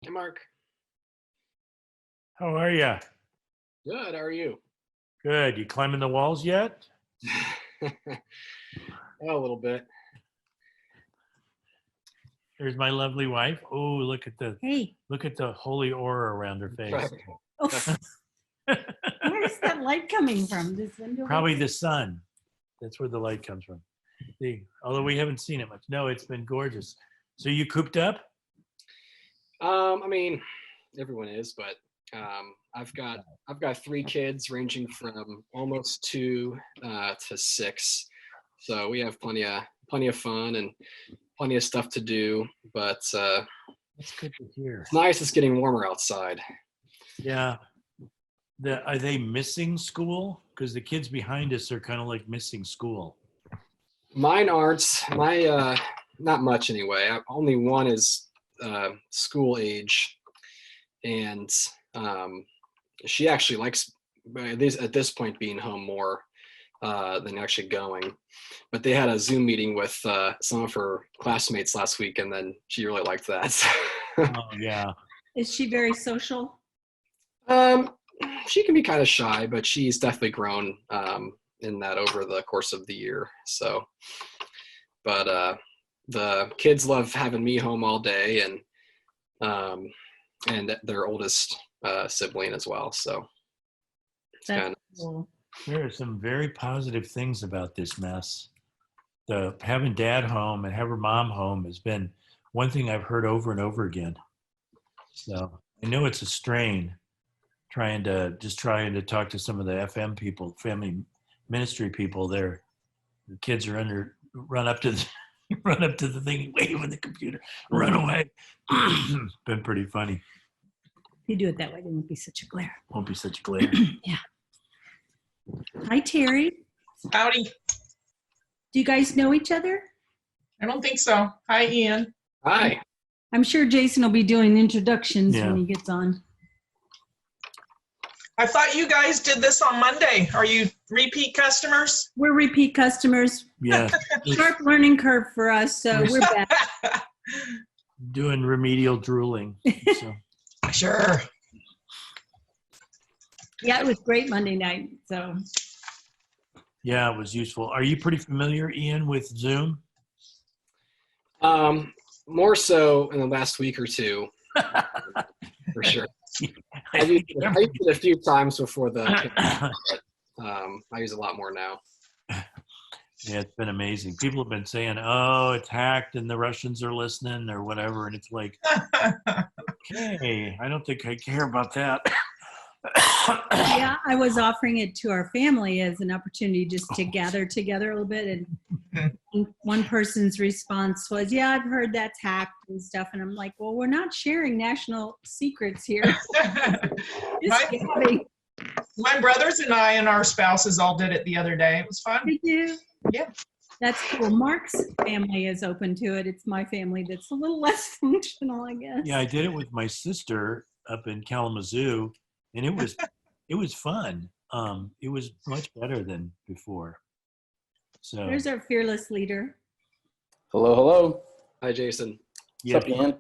Hey, Mark. How are you? Good. How are you? Good. You climbing the walls yet? A little bit. Here's my lovely wife. Oh, Hey, look at the holy aura around her face. oh, where's that light coming from? This window? Probably the sun. That's where the light comes from. See, although we haven't seen it much. No, it's been gorgeous. So you cooped up? I mean, everyone is, but I've got three kids ranging from almost 2 to 6, so we have plenty of fun and plenty of stuff to do. But That's good to hear. it's nice. It's getting warmer outside. Yeah. Are they missing school? Because the kids behind us are kind of like missing school. Mine aren't. Not much anyway. Only one is school age, and she actually likes at this point being home more than actually going. But they had a Zoom meeting with some of her classmates last week, and then she really liked that. Oh, yeah. Is she very social? She can be kind of shy, but she's definitely grown in that over the course of the year. So, but the kids love having me home all day, and their oldest sibling as well. So it's That's kind of cool. There are some very positive things about this mess. The having dad home and having mom home has been one thing I've heard over and over again. So I know it's a strain trying to talk to some of the FM people, family ministry people. The kids are run up to the thing, wave on the computer, run away. Been pretty funny. If you do it that way, it won't be such a glare. Won't be such a glare. Yeah. Hi, Terry. Howdy. Do you guys know each other? I don't think so. Hi, Ian. hi. I'm sure Jason will be doing introductions Yeah. when he gets on. I thought you guys did this on Monday. Are you repeat customers? We're repeat customers. Yeah, Sharp learning curve for us, so we're back. doing remedial drooling. So. Sure. Yeah, it was great Monday night. So Yeah, it was useful. Are you pretty familiar, Ian, with Zoom? More so in the last week or two, for sure. I've used it a few times before I use it a lot more now. Yeah, it's been amazing. People have been saying, "Oh, it's hacked, and the Russians are listening, or whatever," and it's like, okay, I don't think I care about that. yeah, I was offering it to our family as an opportunity just to gather together a little bit. And one person's response was, yeah, I've heard that's hacked and stuff. And I'm like, well, we're not sharing national secrets here. Just kidding. My brothers and I and our spouses all did it the other day. It was fun. They do. Yeah. That's cool. Mark's family is open to it. It's my family that's a little less functional, I guess. Yeah, I did it with my sister up in Kalamazoo, and it was fun. It was much better than before. So There's our fearless leader. Hello, hello. Hi, Jason. yeah, What's up, Ian?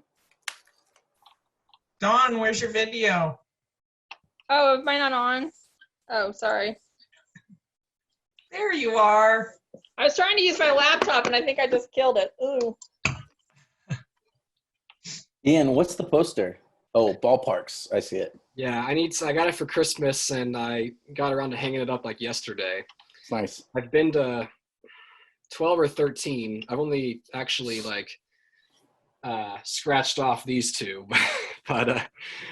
Dawn, where's your video? Oh, am I not on? Oh, sorry. There you are. I was trying to use my laptop and I think I just killed it. Ooh. Ian, what's the poster? Oh, ballparks. I see it. Yeah, I got it for Christmas, and I got around to hanging it up like yesterday. It's nice. I've been to 12 or 13. I've only actually scratched off these two, but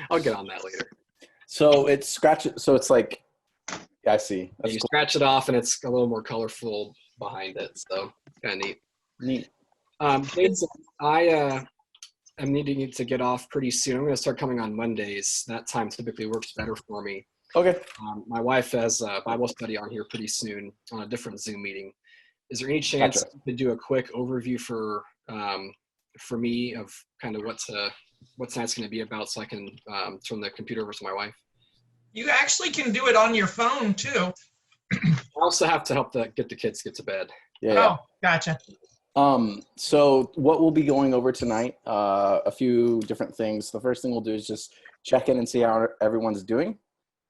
I'll get on that later. So it's so it's like, I see. That's You cool. scratch it off, and it's a little more colorful behind it, so kind of neat. Neat. Jason, I am needing to get off pretty soon. I'm going to start coming on Mondays. That time typically works better for me. Okay. My wife has a Bible study on here pretty soon on a different Zoom meeting. Is there any chance Gotcha. to do a quick overview for me of kind of what tonight's going to be about, so I can turn the computer over to my wife? You actually can do it on your phone too. I also have to help get the kids get to bed. Yeah. Oh, gotcha. So what we'll be going over tonight, a few different things. The first thing we'll do is just check in and see how everyone's doing.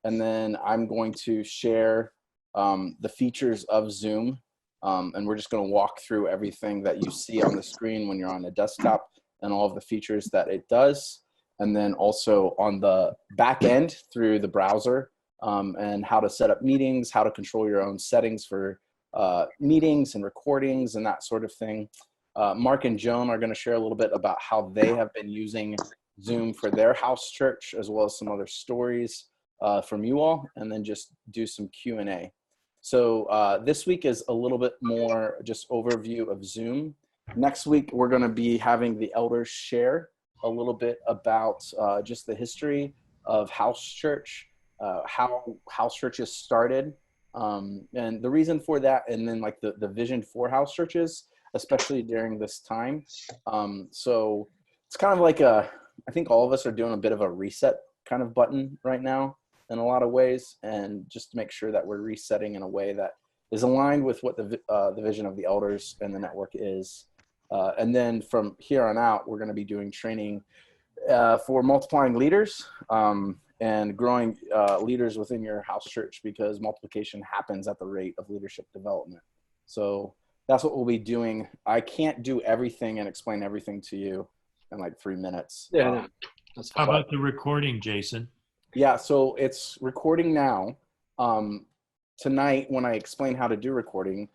And then I'm going to share the features of Zoom. And we're just going to walk through everything that you see on the screen when you're on a desktop and all of the features that it does. And then also on the back end through the browser, and how to set up meetings, how to control your own settings for meetings and recordings and that sort of thing. Mark and Joan are going to share a little bit about how they have been using Zoom for their house church, as well as some other stories from you all, and then just do some Q&A. So this week is a little bit more just overview of Zoom. Next week, we're going to be having the elders share a little bit about just the history of house church, how house churches started, and the reason for that, and then like the vision for house churches, especially during this time. So it's kind of like I think all of us are doing a bit of a reset kind of button right now in a lot of ways, and just to make sure that we're resetting in a way that is aligned with what the vision of the elders and the network is. And then from here on out, we're going to be doing training for multiplying leaders and growing leaders within your house church, because multiplication happens at the rate of leadership development. So that's what we'll be doing. I can't do everything and explain everything to you in like 3 minutes. Yeah, no, that's How fine. about the recording, Jason? Yeah, so it's recording now. Tonight, when I explain how to do recording,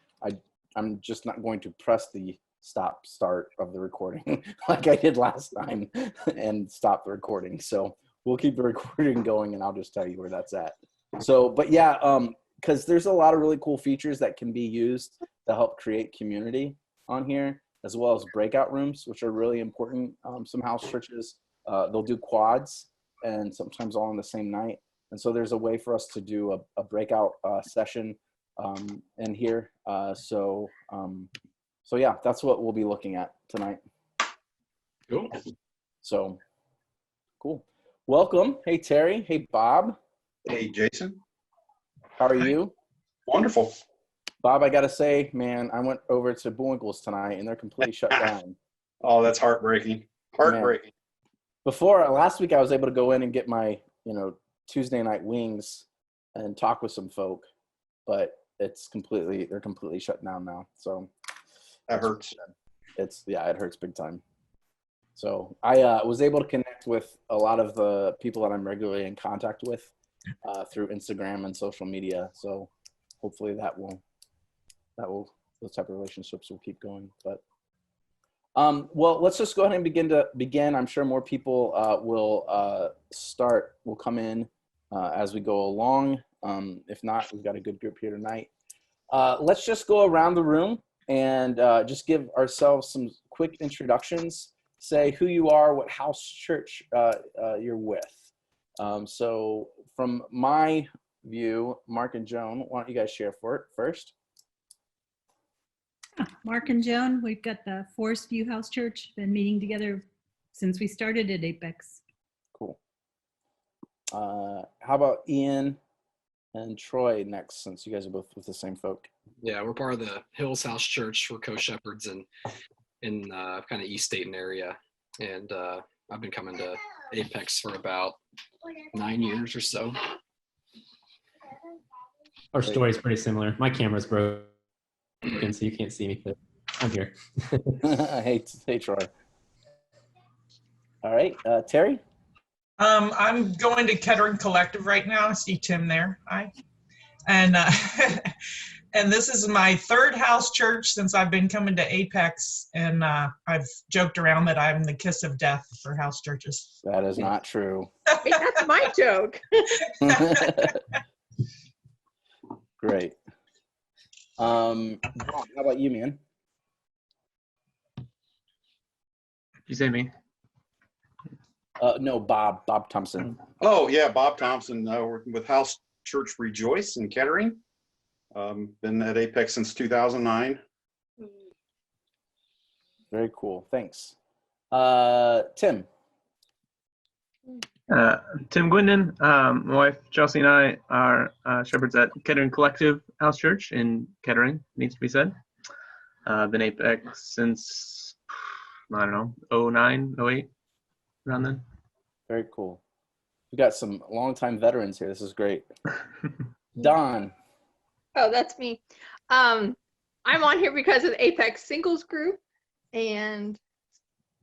I'm just not going to press the start of the recording like I did last time and stop the recording. So we'll keep the recording going, and I'll just tell you where that's at. So, but yeah, because there's a lot of really cool features that can be used to help create community on here, as well as breakout rooms, which are really important. Some house churches, they'll do quads, and sometimes all on the same night. And so there's a way for us to do a breakout session in here. So yeah, that's what we'll be looking at tonight. Cool. So cool. Welcome. Hey, Terry. Hey, Bob. Hey, Jason. How are you? Wonderful. Bob, I got to say, man, I went over to Buwinkles tonight and they're completely shut down. Oh, that's heartbreaking. Heartbreaking. Before, last week, I was able to go in and get my, Tuesday night wings and talk with some folk, but they're completely shut down now. So That hurts. It hurts big time. So I was able to connect with a lot of the people that I'm regularly in contact with through Instagram and social media. So hopefully those type of relationships will keep going. But well, let's just go ahead and begin. I'm sure more people will come in as we go along. If not, we've got a good group here tonight. Let's just go around the room and just give ourselves some quick introductions. Say who you are, what house church you're with. So from my view, Mark and Joan, why don't you guys share for it first? Mark and Joan, we've got the Forest View House Church, been meeting together since we started at Apex. Cool. How about Ian and Troy next, since you guys are both with the same folk? Yeah, we're part of the Hills House Church. We're co-shepherds in kind of East Dayton area. And I've been coming to Apex for about 9 years or so. Our story is pretty similar. My camera's broken, so you can't see me, but I'm here. Hey, Troy. All right, Terry? I'm going to Kettering Collective right now. I see Tim there. Hi. And and this is my third house church since I've been coming to Apex. And I've joked around that I'm the kiss of death for house churches. That is not true. That's my joke. Great. How about you, man? You say me? No, Bob Thompson. Oh, yeah, Bob Thompson. We're with House Church Rejoice in Kettering. Been at Apex since 2009. Very cool. Thanks. Tim. Tim Gwindon. My wife Chelsea and I are shepherds at Kettering Collective House Church in Kettering, needs to be said. Been Apex since, I don't know, 09, 08, around then. Very cool. We got some longtime veterans here. This is great. Don. Oh, that's me. I'm on here because of the Apex Singles Group, and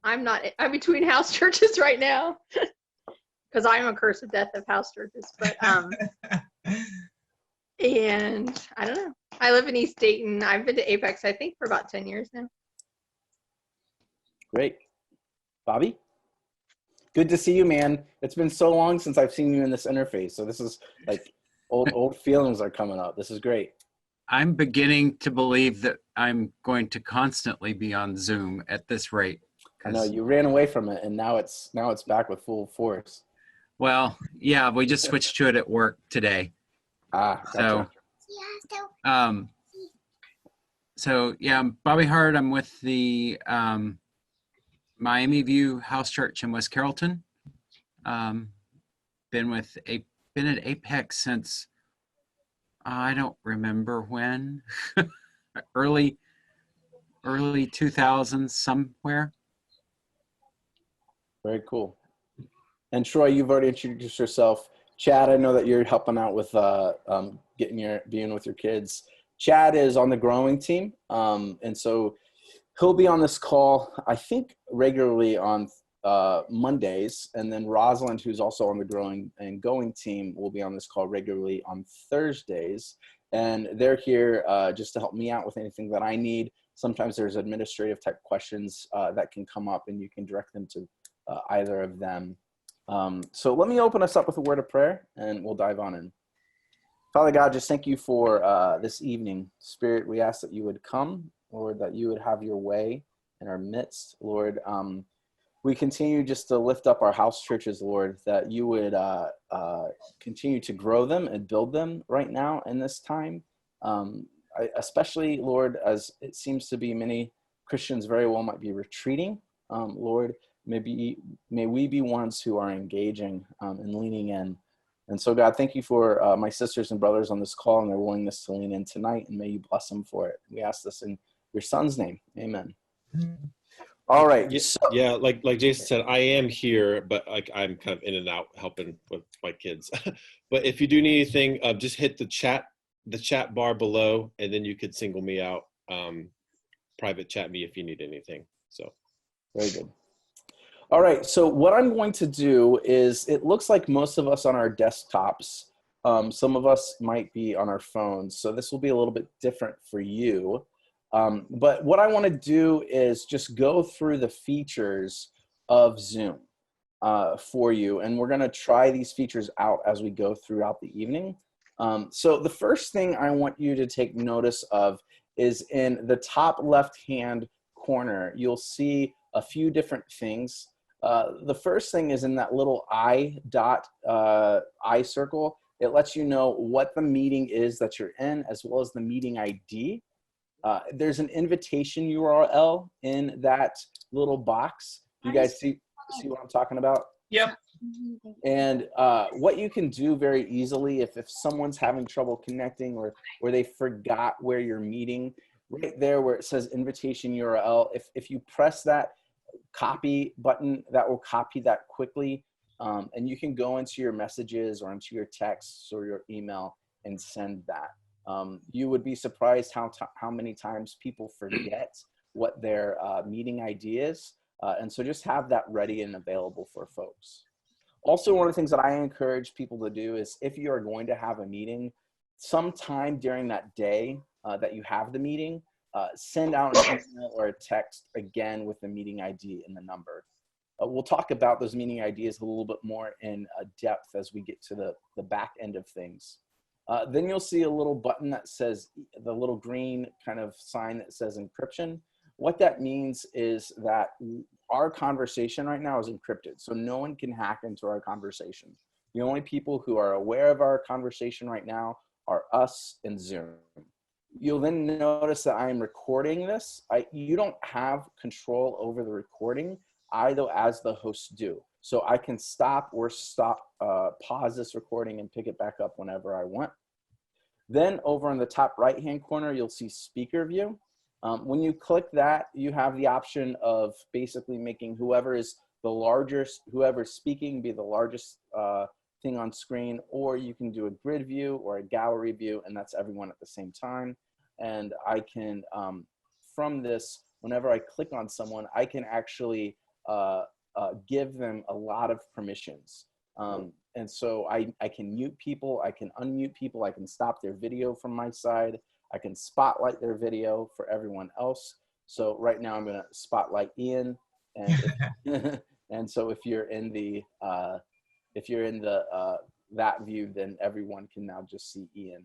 I'm between house churches right now because I'm a curse of death of house churches. But and I don't know. I live in East Dayton. I've been to Apex, I think, for about 10 years now. Great. Bobby? Good to see you, man. It's been so long since I've seen you in this interface. So this is like old feelings are coming up. This is great. I'm beginning to believe that I'm going to constantly be on Zoom at this rate. I know you ran away from it, and now it's back with full force. Well, yeah, we just switched to it at work today. Gotcha. So yeah, I'm Bobby Hart. I'm with the Miami View House Church in West Carrollton. Been at Apex since I don't remember when, early 2000s somewhere. Very cool. And Troy, you've already introduced yourself. Chad, I know that you're helping out with being with your kids. Chad is on the growing team, and so he'll be on this call, I think, regularly on Mondays, and then Rosalind, who's also on the growing and going team, will be on this call regularly on Thursdays, and they're here just to help me out with anything that I need. Sometimes there's administrative type questions that can come up, and you can direct them to either of them. So let me open us up with a word of prayer, and we'll dive on in. Father God, just thank you for this evening. Spirit, we ask that you would come, Lord, that you would have your way in our midst, Lord. We continue just to lift up our house churches, Lord, that you would continue to grow them and build them right now in this time. Especially, Lord, as it seems to be many Christians very well might be retreating. Lord, may we be ones who are engaging and leaning in. And so, God, thank you for my sisters and brothers on this call and their willingness to lean in tonight, and may you bless them for it. We ask this in your son's name. Amen. All right. Yeah, like Jason said, I am here, but I'm kind of in and out helping with my kids. But if you do need anything, just hit the chat bar below, and then you could single me out, private chat me if you need anything. So very good. All right. So what I'm going to do is, it looks like most of us on our desktops, some of us might be on our phones. So this will be a little bit different for you. But what I want to do is just go through the features of Zoom for you. And we're going to try these features out as we go throughout the evening. So the first thing I want you to take notice of is in the top left-hand corner, you'll see a few different things. The first thing is in that little eye circle. It lets you know what the meeting is that you're in, as well as the meeting ID. There's an invitation URL in that little box. You guys see what I'm talking about? Yep. And what you can do very easily, if someone's having trouble connecting or they forgot where you're meeting, right there where it says invitation URL, if you press that copy button, that will copy that quickly. And you can go into your messages or into your texts or your email and send that. You would be surprised how many times people forget what their meeting ID is. And so just have that ready and available for folks. Also, one of the things that I encourage people to do is, if you are going to have a meeting, sometime during that day that you have the meeting, send out an email or a text again with the meeting ID and the number. We'll talk about those meeting IDs a little bit more in depth as we get to the back end of things. Then you'll see a little button that says, the little green kind of sign that says encryption. What that means is that our conversation right now is encrypted, so no one can hack into our conversation. The only people who are aware of our conversation right now are us and Zoom. You'll then notice that I am recording this. You don't have control over the recording. I, though, as the host, do. So I can stop or pause this recording and pick it back up whenever I want. Then over in the top right-hand corner, you'll see speaker view. When you click that, you have the option of basically making whoever's speaking be the largest thing on screen, or you can do a grid view or a gallery view, and that's everyone at the same time. And I can, from this, whenever I click on someone, I can actually give them a lot of permissions. And so I can mute people, I can unmute people, I can stop their video from my side, I can spotlight their video for everyone else. So right now I'm gonna spotlight Ian, and and so if you're in the that view, then everyone can now just see Ian.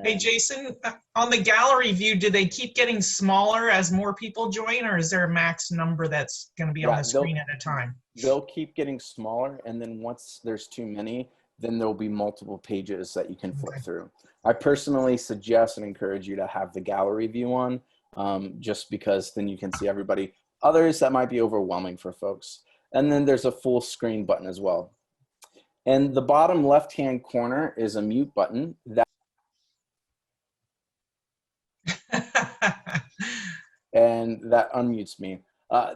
Hey, Jason, on the gallery view, do they keep getting smaller as more people join, or is there a max number that's going to be on the screen at a time? They'll keep getting smaller, and then once there's too many, then there'll be multiple pages that you can flip through. I personally suggest and encourage you to have the gallery view on, just because then you can see everybody. Others, that might be overwhelming for folks. And then there's a full screen button as well. And the bottom left-hand corner is a mute button that and that unmutes me.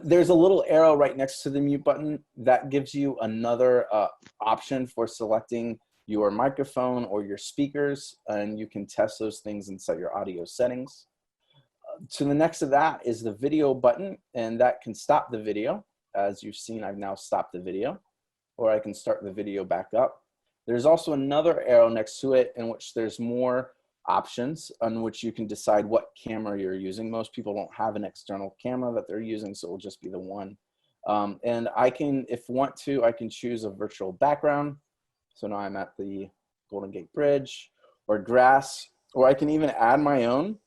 There's a little arrow right next to the mute button that gives you another option for selecting your microphone or your speakers, and you can test those things and set your audio settings. To the next of that is the video button, and that can stop the video. As you've seen, I've now stopped the video, or I can start the video back up. There's also another arrow next to it in which there's more options on which you can decide what camera you're using. Most people don't have an external camera that they're using, so it will just be the one. And I can, if want to, I can choose a virtual background. So now I'm at the Golden Gate Bridge or grass, or I can even add my own.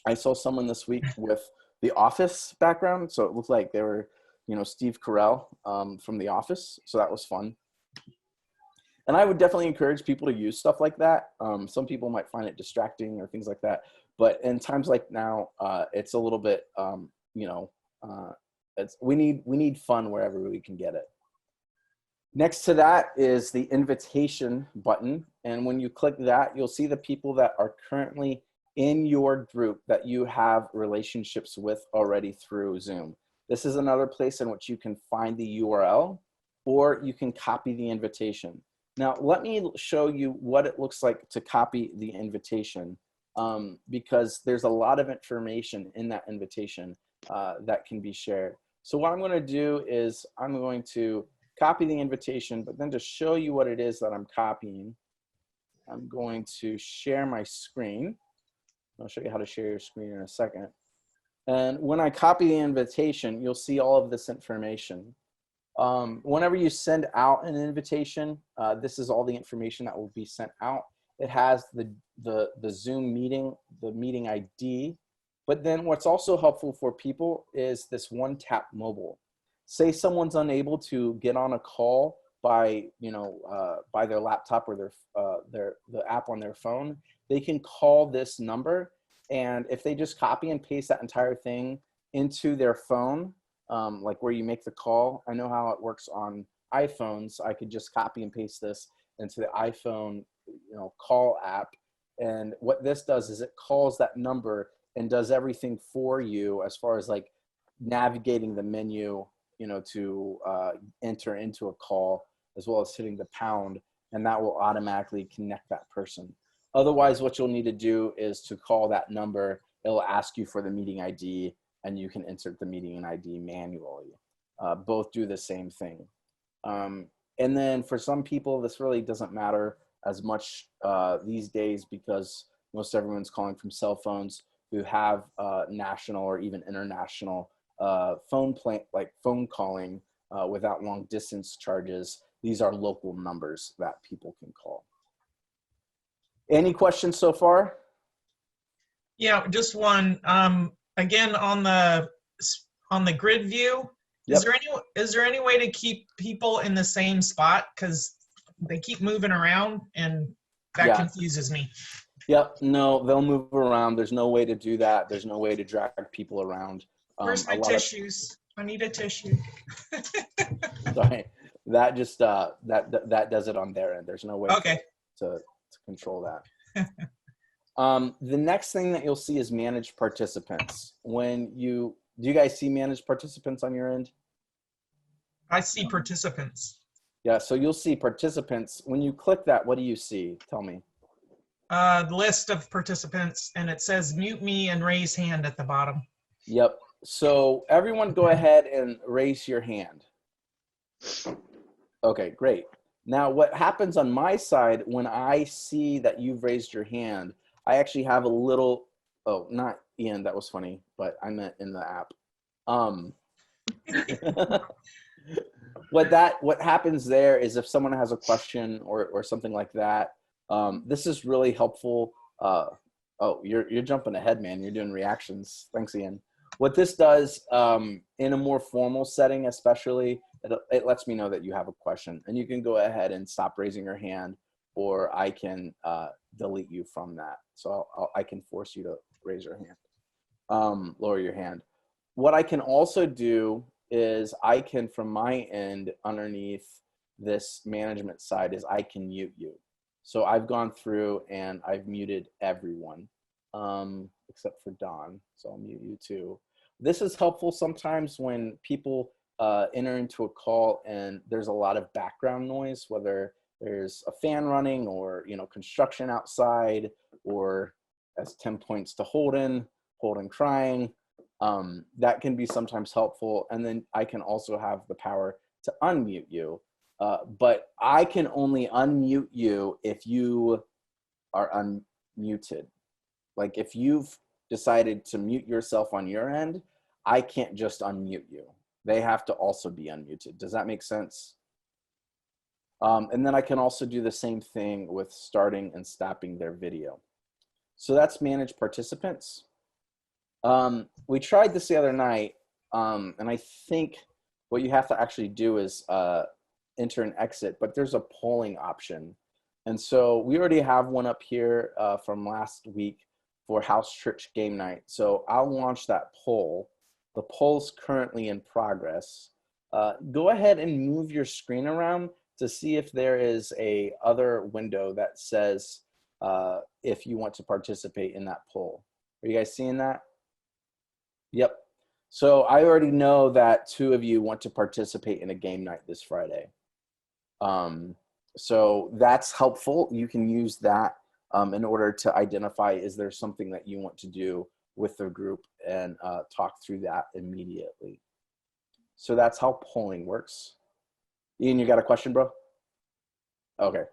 I saw someone this week with the Office background, so it looked like they were, you know, Steve Carell from The Office, so that was fun. And I would definitely encourage people to use stuff like that. Some people might find it distracting or things like that, but in times like now, it's a little bit, you know, we need fun wherever we can get it. Next to that is the invitation button, and when you click that, you'll see the people that are currently in your group that you have relationships with already through Zoom. This is another place in which you can find the URL, or you can copy the invitation. Now, let me show you what it looks like to copy the invitation, because there's a lot of information in that invitation that can be shared. So what I'm going to do is I'm going to copy the invitation, but then to show you what it is that I'm copying, I'm going to share my screen. I'll show you how to share your screen in a second. And when I copy the invitation, you'll see all of this information. Whenever you send out an invitation, this is all the information that will be sent out. It has the Zoom meeting, the meeting ID, but then what's also helpful for people is this one-tap mobile. Say someone's unable to get on a call by, you know, by their laptop or the app on their phone, they can call this number, and if they just copy and paste that entire thing into their phone, like where you make the call. I know how it works on iPhones. I could just copy and paste this into the iPhone, you know, call app. And what this does is it calls that number and does everything for you as far as like navigating the menu, you know, to enter into a call, as well as hitting the pound, and that will automatically connect that person. Otherwise, what you'll need to do is to call that number. It'll ask you for the meeting ID, and you can insert the meeting ID manually. Both do the same thing. And then for some people, this really doesn't matter as much these days, because most everyone's calling from cell phones who have national or even international phone calling without long distance charges. These are local numbers that people can call. Any questions so far? Yeah, just one. Again, on the grid view, Yep. is there any way to keep people in the same spot, because they keep moving around and that confuses me? Yep. No, they'll move around. There's no way to do that. There's no way to drag people around. Where's my tissues? I need a tissue. Sorry, that just that does it on their end. There's no way to control that. The next thing that you'll see is manage participants. Do you guys see manage participants on your end? I see participants. Yeah, so you'll see participants. When you click that, what do you see? Tell me. The list of participants, and it says mute me and raise hand at the bottom. Yep. So everyone go ahead and raise your hand. Okay, great. Now what happens on my side when I see that you've raised your hand, I actually have a little, oh, not Ian, that was funny, but I meant in the app. What happens there is if someone has a question or something like that, this is really helpful. Oh, you're jumping ahead, man. You're doing reactions. Thanks, Ian. What this does in a more formal setting, especially, it lets me know that you have a question, and you can go ahead and stop raising your hand, or I can delete you from that. So I can force you to raise your hand, lower your hand. What I can also do is I can, from my end, underneath this management side, is I can mute you. So I've gone through and I've muted everyone except for Don. So I'll mute you too. This is helpful sometimes when people enter into a call and there's a lot of background noise, whether there's a fan running or, you know, construction outside, or as Tim points to Holden crying. That can be sometimes helpful. And then I can also have the power to unmute you. But I can only unmute you if you are unmuted. Like if you've decided to mute yourself on your end, I can't just unmute you. They have to also be unmuted. Does that make sense? And then I can also do the same thing with starting and stopping their video. So that's manage participants. We tried this the other night, and I think what you have to actually do is enter and exit, but there's a polling option. And so we already have one up here from last week for House Church Game Night. So I'll launch that poll. The poll's currently in progress. Go ahead and move your screen around to see if there is a other window that says if you want to participate in that poll. Are you guys seeing that? Yep. So I already know that 2 of you want to participate in a game night this Friday. So that's helpful. You can use that in order to identify, is there something that you want to do with the group, and talk through that immediately. So that's how polling works. Ian, you got a question, bro? Okay,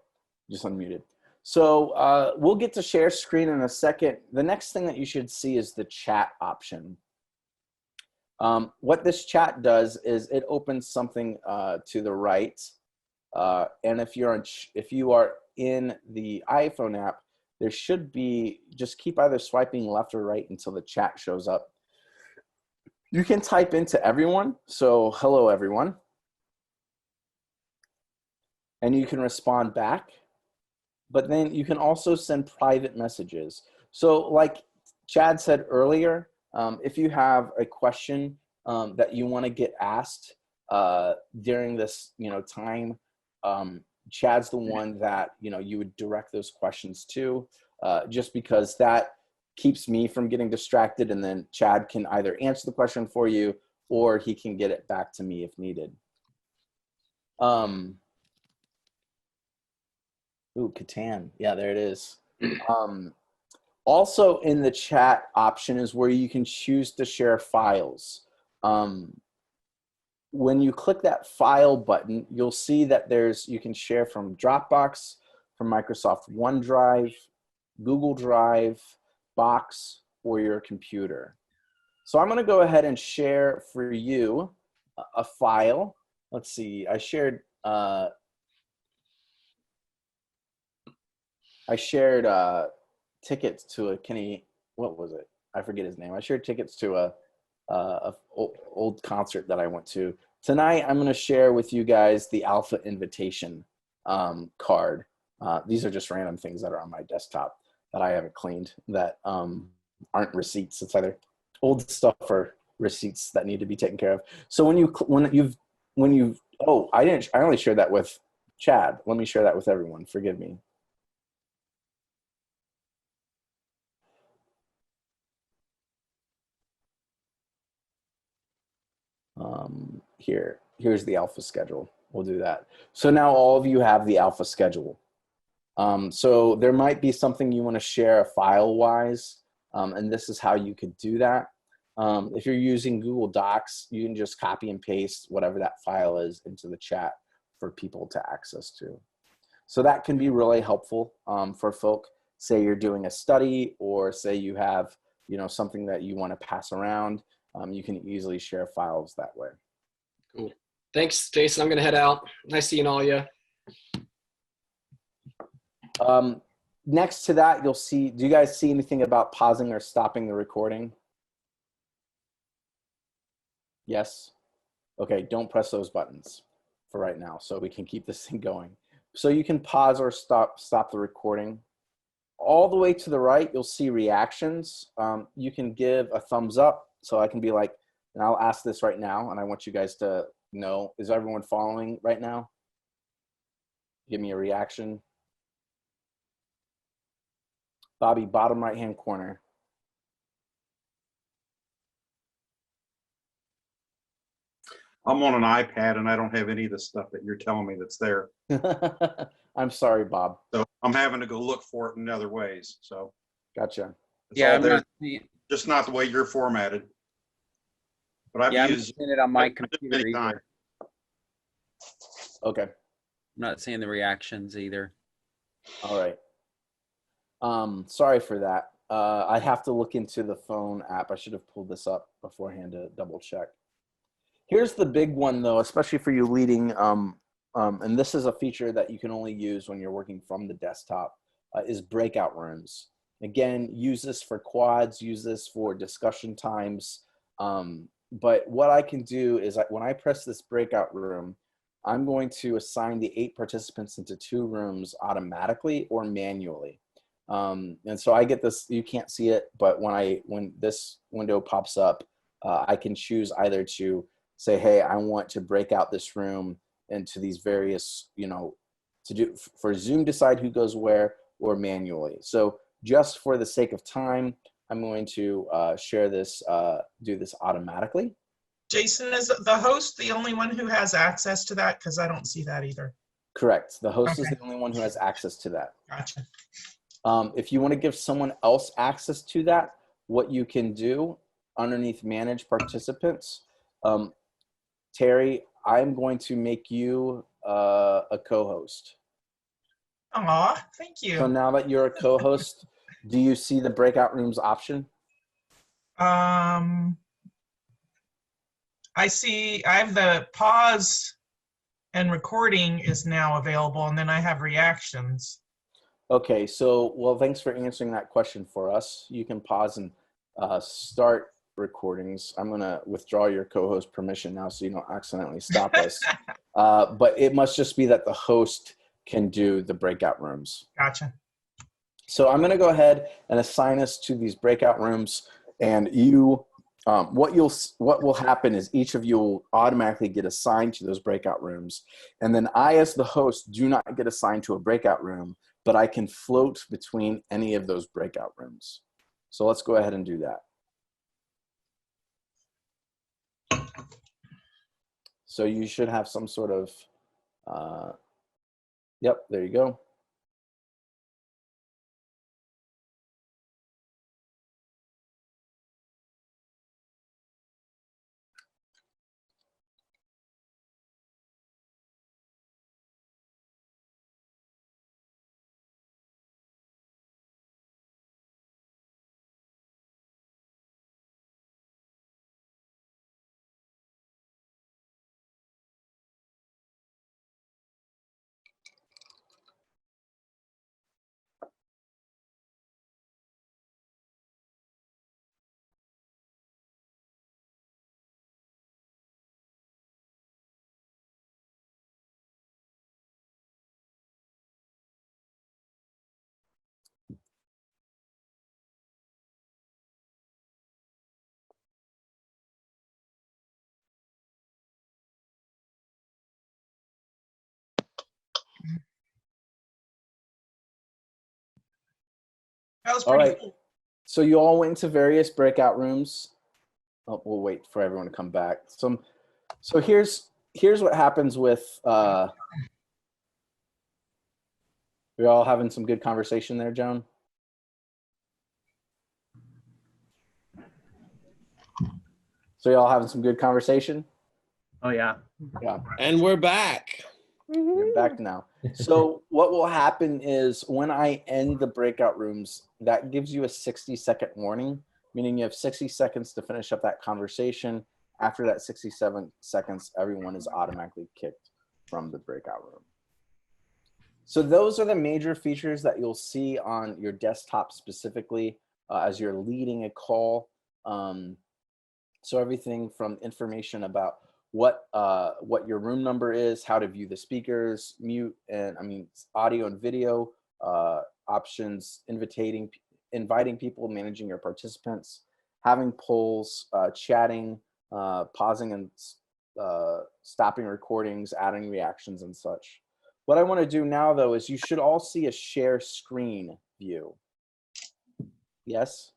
just unmuted. So we'll get to share screen in a second. The next thing that you should see is the chat option. What this chat does is it opens something to the right. And if you are in the iPhone app, there should be, just keep either swiping left or right until the chat shows up. You can type into everyone. So hello, everyone. And you can respond back. But then you can also send private messages. So like Chad said earlier, if you have a question that you want to get asked during this time, Chad's the one that you would direct those questions to, just because that keeps me from getting distracted, and then Chad can either answer the question for you or he can get it back to me if needed. Ooh, Catan. Yeah, there it is. Also in the chat option is where you can choose to share files. When you click that file button, you'll see that you can share from Dropbox, from Microsoft OneDrive, Google Drive, Box, or your computer. So I'm gonna go ahead and share for you a file. Let's see, I shared tickets to a Kenny, what was it? I forget his name. I shared tickets to a old concert that I went to. Tonight, I'm going to share with you guys the Alpha invitation card. These are just random things that are on my desktop that I haven't cleaned, that aren't receipts. It's either old stuff or receipts that need to be taken care of. So oh, I only shared that with Chad. Let me share that with everyone. Forgive me. Here's the alpha schedule. We'll do that. So now all of you have the alpha schedule. So there might be something you want to share file-wise, and this is how you could do that. If you're using Google Docs, you can just copy and paste whatever that file is into the chat for people to access to. So that can be really helpful for folk. Say you're doing a study, or say you have, you know, something that you want to pass around. You can easily share files that way. Cool. Thanks, Jason. I'm going to head out. Nice seeing all you. Next to that, you'll see, do you guys see anything about pausing or stopping the recording? Yes? Okay, don't press those buttons for right now so we can keep this thing going. So you can pause or stop the recording. All the way to the right, you'll see reactions. You can give a thumbs up. So I can be like, and I'll ask this right now, and I want you guys to know, is everyone following right now? Give me a reaction. Bobby, bottom right-hand corner. I'm on an iPad and I don't have any of the stuff that you're telling me that's there. I'm sorry, Bob. So I'm having to go look for it in other ways. So gotcha. it's Yeah, all I'm there, not seeing, just not the way you're formatted. But I've yeah, I'm not used seeing it on my it computer many either. times. Okay. I'm not seeing the reactions either. All right. Sorry for that. I have to look into the phone app. I should have pulled this up beforehand to double check. Here's the big one though, especially for you leading, and this is a feature that you can only use when you're working from the desktop, is breakout rooms. Again, use this for quads, use this for discussion times. But what I can do is when I press this breakout room, I'm going to assign the 8 participants into 2 rooms automatically or manually. And so I get this, you can't see it, but when this window pops up, I can choose either to say, hey, I want to break out this room into these various, you know, for Zoom decide who goes where, or manually. So just for the sake of time, I'm going to share this, do this automatically. Jason, is the host the only one who has access to that? Because I don't see that either. Correct. The host is Okay. the only one who has access to that. Gotcha. If you want to give someone else access to that, what you can do underneath Manage Participants, Terry, I'm going to make you a co-host. Aw, thank you. So now that you're a co-host, do you see the breakout rooms option? I see, I have the pause and recording is now available, and then I have reactions. Okay, so, well, thanks for answering that question for us. You can pause and start recordings. I'm gonna withdraw your co-host permission now so you don't accidentally stop us. But it must just be that the host can do the breakout rooms. Gotcha. So I'm gonna go ahead and assign us to these breakout rooms, and you, what will happen is each of you will automatically get assigned to those breakout rooms. And then I, as the host, do not get assigned to a breakout room, but I can float between any of those breakout rooms. So let's go ahead and do that. So you should have some sort of, yep, there you go. That was All pretty right. cool. So you all went into various breakout rooms. Oh, we'll wait for everyone to come back. So here's what happens with we all having some good conversation there, Joan? So y'all having some good conversation? Oh yeah. Yeah. And we're back. You're back now. So what will happen is when I end the breakout rooms, that gives you a 60-second warning, meaning you have 60 seconds to finish up that conversation. After that 67 seconds, everyone is automatically kicked from the breakout room. So those are the major features that you'll see on your desktop specifically as you're leading a call. So everything from information about what your room number is, how to view the speakers, mute and audio and video options, inviting people, managing your participants, having polls, chatting, pausing and stopping recordings, adding reactions and such. What I want to do now though is you should all see a share screen view. Yes?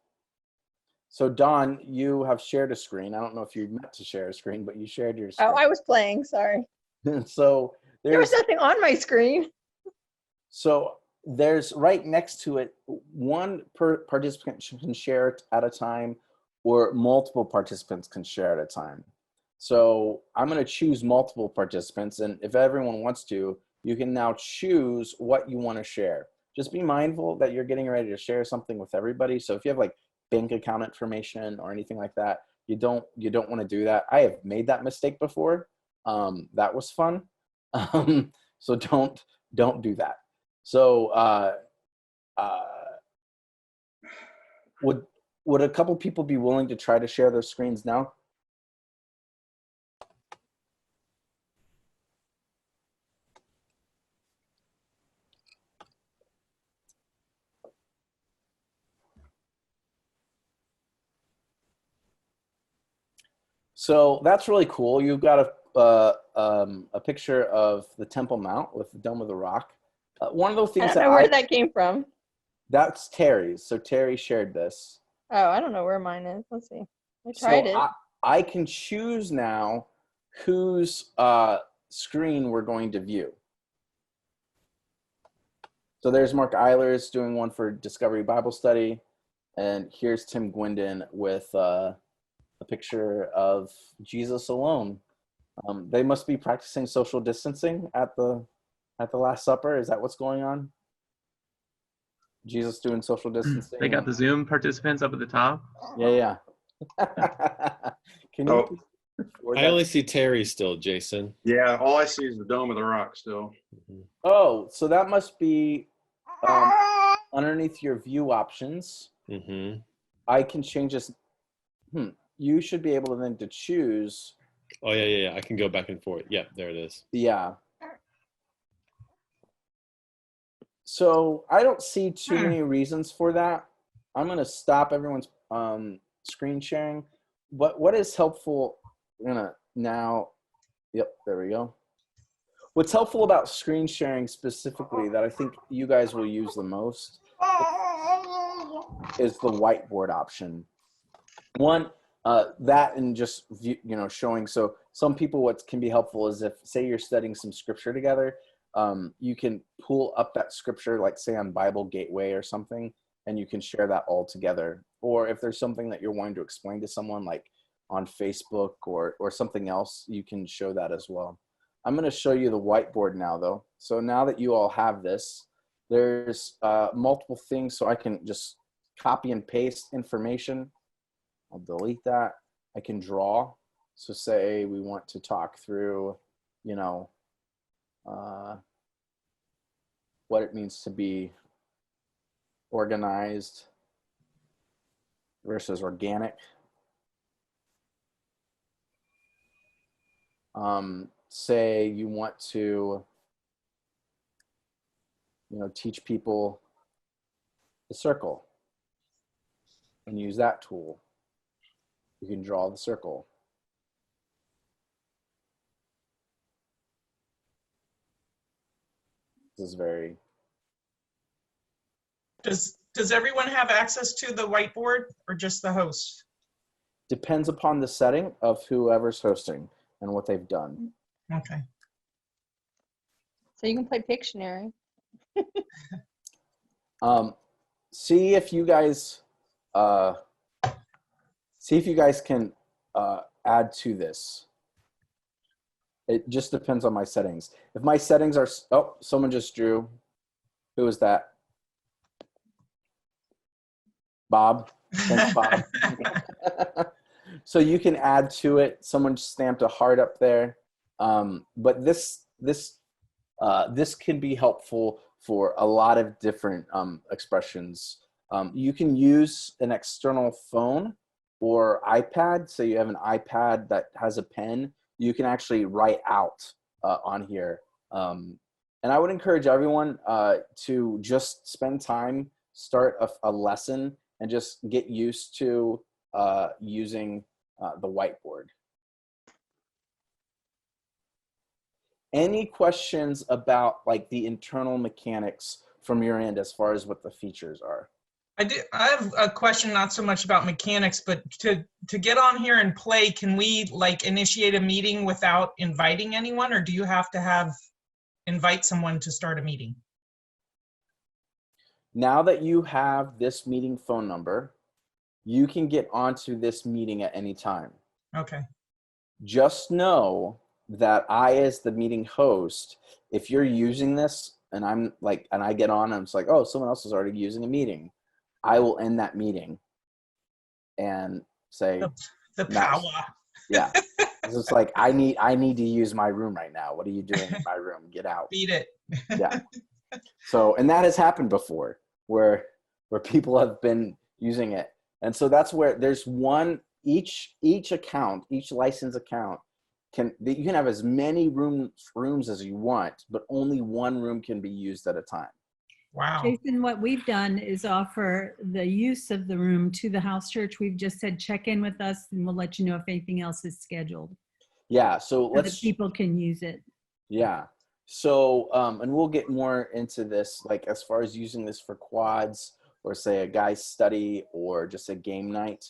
So Dawn, you have shared a screen. I don't know if you meant to share a screen, but you shared your screen. Oh, I was playing, sorry. So There was nothing on my screen. So there's right next to it, one participant can share it at a time, or multiple participants can share at a time. So I'm going to choose multiple participants, and if everyone wants to, you can now choose what you want to share. Just be mindful that you're getting ready to share something with everybody. So if you have like bank account information or anything like that, you don't want to do that. I have made that mistake before. That was fun. So don't do that. So would a couple people be willing to try to share their screens now? So that's really cool. You've got a picture of the Temple Mount with the Dome of the Rock. One of those things I don't know where that came from. That's Terry's. So Terry shared this. Oh, I don't know where mine is. Let's see. I tried it. I can choose now whose screen we're going to view. So there's Mark Eilers doing one for Discovery Bible Study. And here's Tim Gwendon with a picture of Jesus alone. They must be practicing social distancing at the Last Supper. Is that what's going on? Jesus doing social distancing. They got the Zoom participants up at the top. Yeah. Can you? I only see Terry still, Jason. Yeah, all I see is the Dome of the Rock still. Oh, so that must be underneath your view options. Mm-hmm. I can change this. You should be able to then to choose. Oh yeah. I can go back and forth. Yeah, there it is. Yeah. So I don't see too many reasons for that. I'm going to stop everyone's screen sharing. But what is helpful? Now. Yep, there we go. What's helpful about screen sharing specifically that I think you guys will use the most is the whiteboard option. One, that and just showing. So some people, what can be helpful is if, say, you're studying some scripture together, you can pull up that scripture, like say on Bible Gateway or something, and you can share that all together. Or if there's something that you're wanting to explain to someone, like on Facebook or something else, you can show that as well. I'm going to show you the whiteboard now, though. So now that you all have this, there's multiple things. So I can just copy and paste information. I'll delete that. I can draw. So say we want to talk through, what it means to be organized versus organic. Say you want to, teach people the circle and use that tool. You can draw the circle. This is very. Does everyone have access to the whiteboard or just the host? Depends upon the setting of whoever's hosting. and what they've done. Okay. So you can play Pictionary. See if you guys can add to this. It just depends on my settings. If my settings are, oh, someone just drew. Who was that? Bob. Thanks, Bob. So you can add to it. Someone stamped a heart up there. But this can be helpful for a lot of different expressions. You can use an external phone or iPad. So you have an iPad that has a pen. You can actually write out on here. And I would encourage everyone to just spend time, start a lesson, and just get used to using the whiteboard. Any questions about like the internal mechanics from your end as far as what the features are? I have a question, not so much about mechanics, but to get on here and play, can we like initiate a meeting without inviting anyone, or do you have to invite someone to start a meeting? Now that you have this meeting phone number, you can get onto this meeting at any time. Okay. Just know that I, as the meeting host, if you're using this and I get on and it's like, oh, someone else is already using a meeting, I will end that meeting and say, the power. Yeah. It's like, I need to use my room right now. What are you doing in my room? Get out. Beat it. Yeah. So, and that has happened before where people have been using it. And so that's where there's each account, each license account you can have as many rooms as you want, but only one room can be used at a time. Wow. Jason, what we've done is offer the use of the room to the house church. We've just said, check in with us and we'll let you know if anything else is scheduled. Yeah. So that people can use it. Yeah. So, and we'll get more into this, like as far as using this for quads or say a guy's study or just a game night.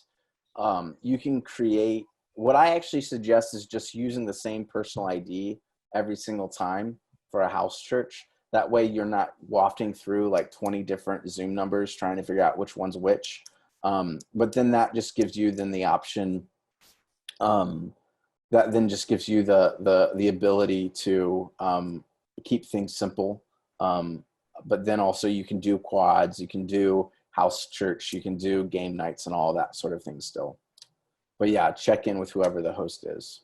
You can create, what I actually suggest is just using the same personal ID every single time for a house church. That way you're not wafting through like 20 different Zoom numbers trying to figure out which one's which. But then that just gives you then the option, that then just gives you the ability to keep things simple. But then also you can do quads, you can do house church, you can do game nights and all that sort of thing still. But yeah, check in with whoever the host is.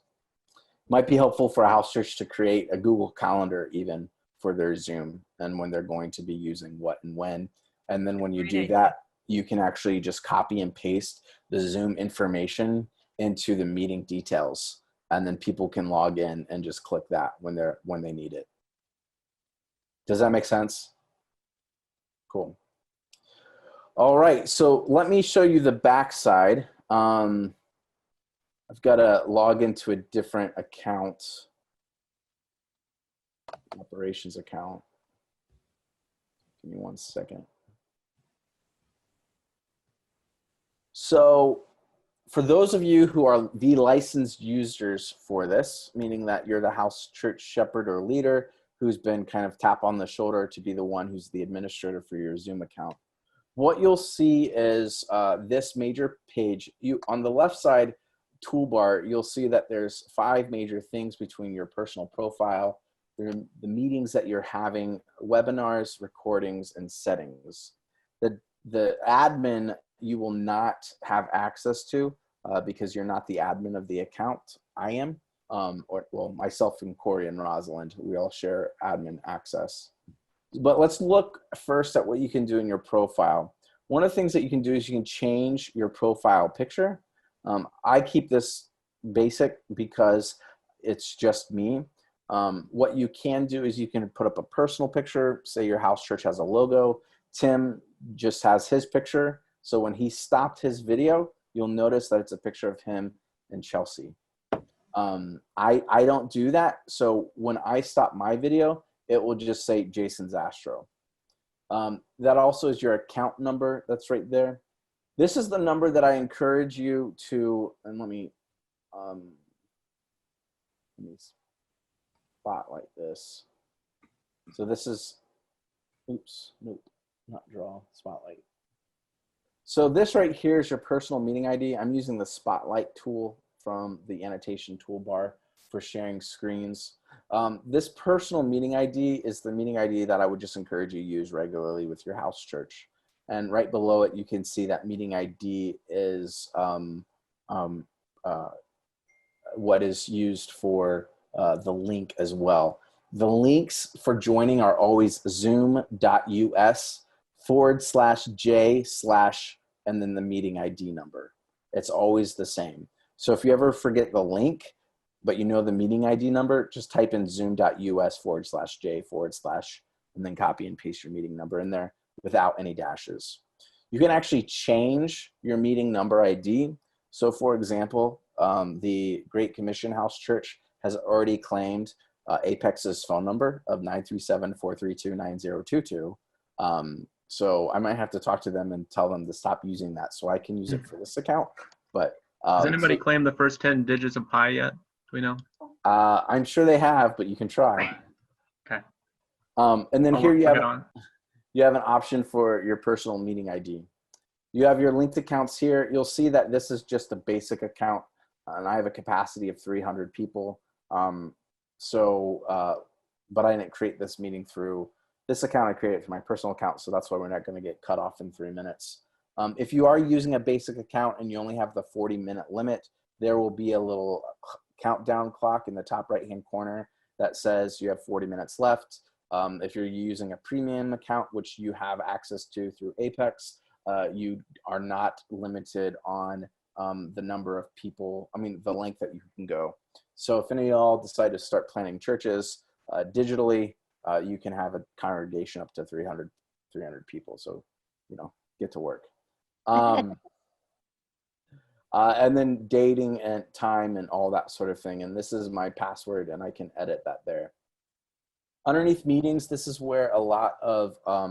Might be helpful for a house church to create a Google Calendar even for their Zoom and when they're going to be using what and when. And then when you do that, you can actually just copy and paste the Zoom information into the meeting details. And then people can log in and just click that when they need it. Does that make sense? Cool. All right, so let me show you the backside. I've got to log into a different account, operations account. Give me 1 second. So for those of you who are the licensed users for this, meaning that you're the house church shepherd or leader who's been kind of tap on the shoulder to be the one who's the administrator for your Zoom account, what you'll see is this major page. On the left side toolbar, you'll see that there's 5 major things between your personal profile, the meetings that you're having, webinars, recordings, and settings. The admin you will not have access to because you're not the admin of the account. I am, well, myself and Corey and Rosalind, we all share admin access. But let's look first at what you can do in your profile. One of the things that you can do is you can change your profile picture. I keep this basic because it's just me. What you can do is you can put up a personal picture. Say your house church has a logo. Tim just has his picture. So when he stopped his video, you'll notice that it's a picture of him and Chelsea. I don't do that. So when I stop my video, it will just say Jason Zastro. That also is your account number. That's right there. This is the number that I encourage you to, and let me Let me spotlight this. So this is, oops, nope, not draw, spotlight. So this right here is your personal meeting ID. I'm using the spotlight tool from the annotation toolbar for sharing screens. This personal meeting ID is the meeting ID that I would just encourage you to use regularly with your house church. And right below it, you can see that meeting ID is what is used for the link as well. The links for joining are always zoom.us/J/ and then the meeting ID number. It's always the same. So if you ever forget the link, but you know the meeting ID number, just type in zoom.us/J/ and then copy and paste your meeting number in there without any dashes. You can actually change your meeting number ID. So for example, the Great Commission House Church has already claimed Apex's phone number of 937-432-9022. So I might have to talk to them and tell them to stop using that so I can use it for this account. But Has anybody claimed the first 10 digits of pi yet? Do we know? I'm sure they have, but you can try. Okay. And then I'll here look it you have an option for your personal meeting ID. You have your linked accounts here. You'll see that this is just a basic account, and I have a capacity of 300 people. But I didn't create this meeting through this account. I created it through my personal account, so that's why we're not going to get cut off in 3 minutes. If you are using a basic account and you only have the 40-minute limit, there will be a little countdown clock in the top right-hand corner that says you have 40 minutes left. If you're using a premium account, which you have access to through Apex, you are not limited on the number of people, the length that you can go. So if any of y'all decide to start planning churches digitally, you can have a congregation up to 300 people. So, get to work. And then dating and time and all that sort of thing. And this is my password and I can edit that there. Underneath meetings, this is where a lot of, I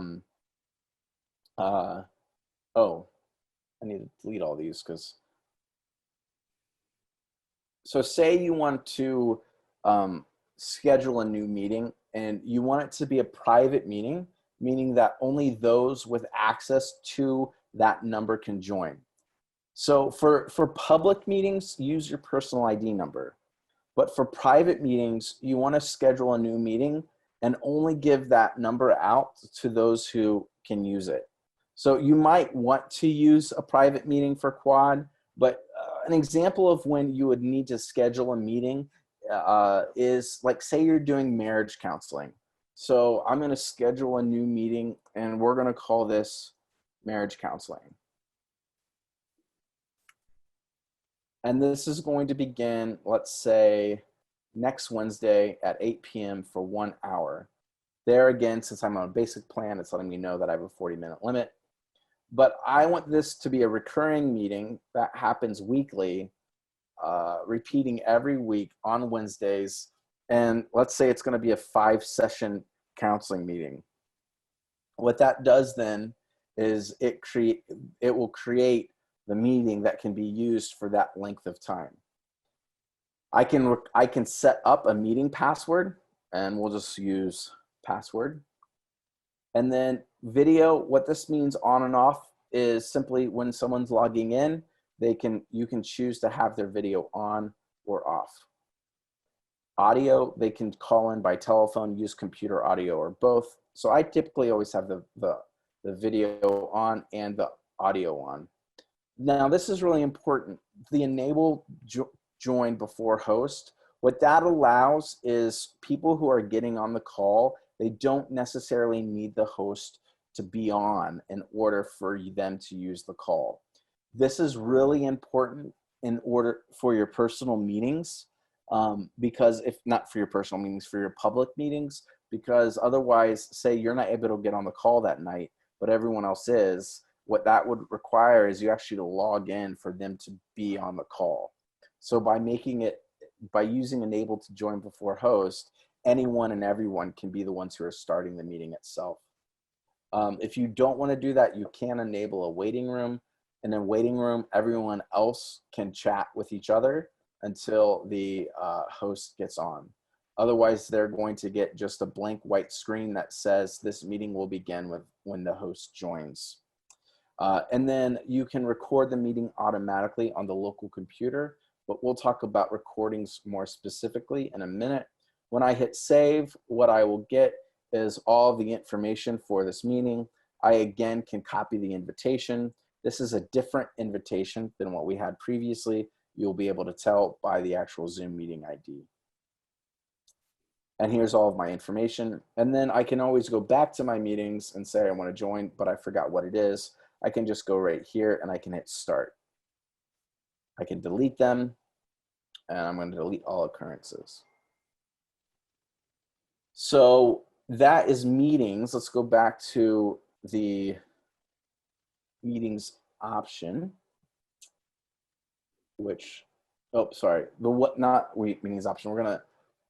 need to delete all these so say you want to schedule a new meeting and you want it to be a private meeting, meaning that only those with access to that number can join. So for public meetings, use your personal ID number. But for private meetings, you want to schedule a new meeting and only give that number out to those who can use it. So you might want to use a private meeting for Quad, but an example of when you would need to schedule a meeting is like, say you're doing marriage counseling. So I'm going to schedule a new meeting and we're going to call this marriage counseling. And this is going to begin, let's say, next Wednesday at 8 p.m. for 1 hour. There again, since I'm on a basic plan, it's letting me know that I have a 40-minute limit. But I want this to be a recurring meeting that happens weekly, repeating every week on Wednesdays. And let's say it's going to be a 5-session counseling meeting. What that does then is it will create the meeting that can be used for that length of time. I can set up a meeting password, and we'll just use password. And then video, what this means on and off is simply when someone's logging in, you can choose to have their video on or off. Audio, they can call in by telephone, use computer audio, or both. So I typically always have the video on and the audio on. Now this is really important. The enable join before host, what that allows is people who are getting on the call, they don't necessarily need the host to be on in order for them to use the call. This is really important in order for your personal meetings, because if not for your personal meetings, for your public meetings, because otherwise, say you're not able to get on the call that night, but everyone else is, what that would require is you actually to log in for them to be on the call. So by using enable to join before host, anyone and everyone can be the ones who are starting the meeting itself. If you don't want to do that, you can enable a waiting room. In a waiting room, everyone else can chat with each other. until the host gets on. Otherwise, they're going to get just a blank white screen that says this meeting will begin with when the host joins. And then you can record the meeting automatically on the local computer, but we'll talk about recordings more specifically in a minute. When I hit save, what I will get is all the information for this meeting. I again can copy the invitation. This is a different invitation than what we had previously. You'll be able to tell by the actual Zoom meeting ID. And here's all of my information. And then I can always go back to my meetings and say I want to join, but I forgot what it is. I can just go right here and I can hit start. I can delete them, and I'm going to delete all occurrences. So that is meetings. Let's go back to the meetings option, which, oh, sorry, the what not meetings option. We're going to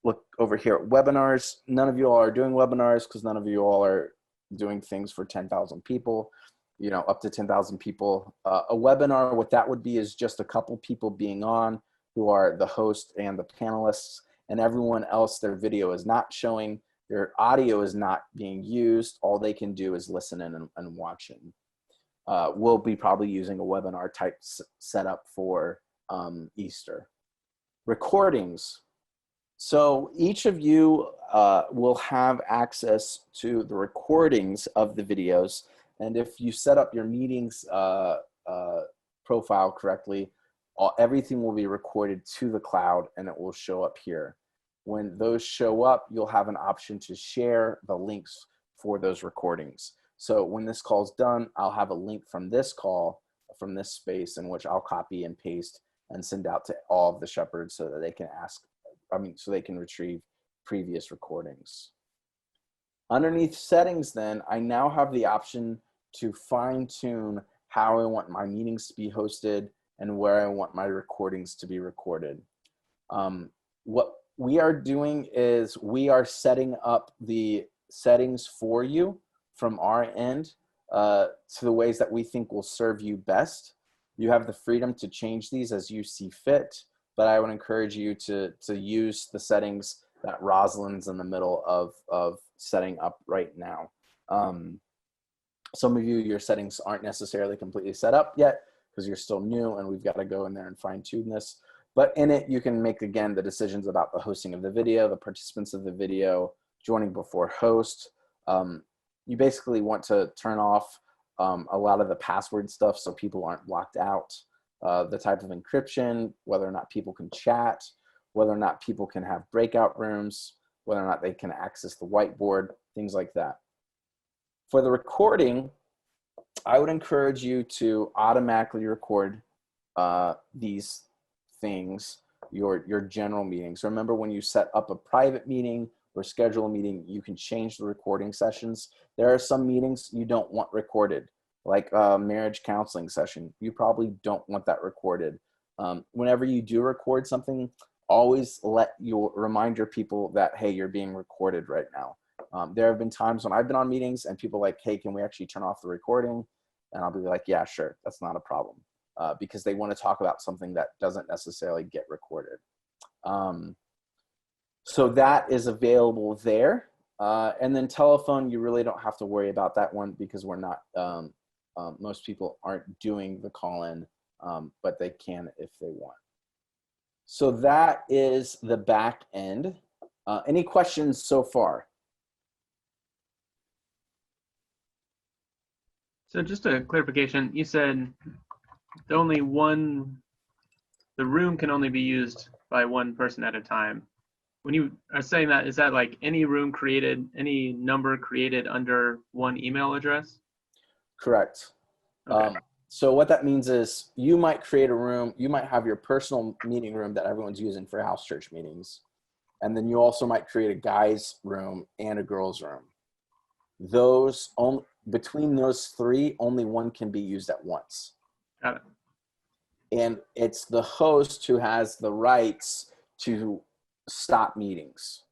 look over here at webinars. None of you all are doing webinars because none of you all are doing things for 10,000 people, you know, up to 10,000 people. A webinar, what that would be is just a couple people being on who are the host and the panelists, and everyone else, their video is not showing, their audio is not being used. All they can do is listen in and watch it. We'll be probably using a webinar type setup for Easter. Recordings. So each of you will have access to the recordings of the videos. And if you set up your meetings profile correctly, everything will be recorded to the cloud and it will show up here. When those show up, you'll have an option to share the links for those recordings. So when this call's done, I'll have a link from this call, from this space, in which I'll copy and paste and send out to all of the shepherds so that they can so they can retrieve previous recordings. Underneath settings then, I now have the option to fine tune how I want my meetings to be hosted and where I want my recordings to be recorded. What we are doing is we are setting up the settings for you from our end to the ways that we think will serve you best. You have the freedom to change these as you see fit, but I would encourage you to use the settings that Rosalind's in the middle of setting up right now. Some of you, your settings aren't necessarily completely set up yet because you're still new and we've got to go in there and fine tune this. But in it, you can make, again, the decisions about the hosting of the video, the participants of the video, joining before host. You basically want to turn off a lot of the password stuff so people aren't blocked out. The type of encryption, whether or not people can chat, whether or not people can have breakout rooms, whether or not they can access the whiteboard, things like that. For the recording, I would encourage you to automatically record these things, your general meetings. Remember, when you set up a private meeting or schedule a meeting, you can change the recording sessions. There are some meetings you don't want recorded, like a marriage counseling session. You probably don't want that recorded. Whenever you do record something, always remind your people that, hey, you're being recorded right now. There have been times when I've been on meetings and people are like, hey, can we actually turn off the recording? And I'll be like, yeah, sure, that's not a problem. Because they want to talk about something that doesn't necessarily get recorded. So that is available there. And then telephone, you really don't have to worry about that one because we're not, most people aren't doing the call-in, but they can if they want. So that is the back end. Any questions so far? So just a clarification, you said the room can only be used by one person at a time. When you are saying that, is that like any room created, any number created under one email address? Correct. Okay. So what that means is you might create a room, you might have your personal meeting room that everyone's using for house church meetings. And then you also might create a guy's room and a girl's room. Between those three, only one can be used at once. Got it. And it's the host who has the rights to stop meetings.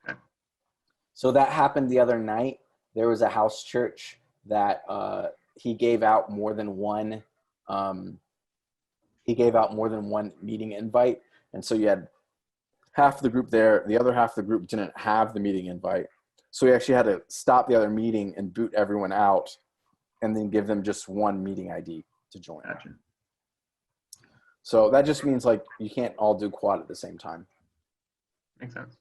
Okay. So that happened the other night. There was a house church that he gave out more than one he gave out more than one meeting invite. And so you had half the group there. The other half of the group didn't have the meeting invite. So we actually had to stop the other meeting and boot everyone out and then give them just one meeting ID to join. Gotcha. So that just means like you can't all do quad at the same time. Makes sense.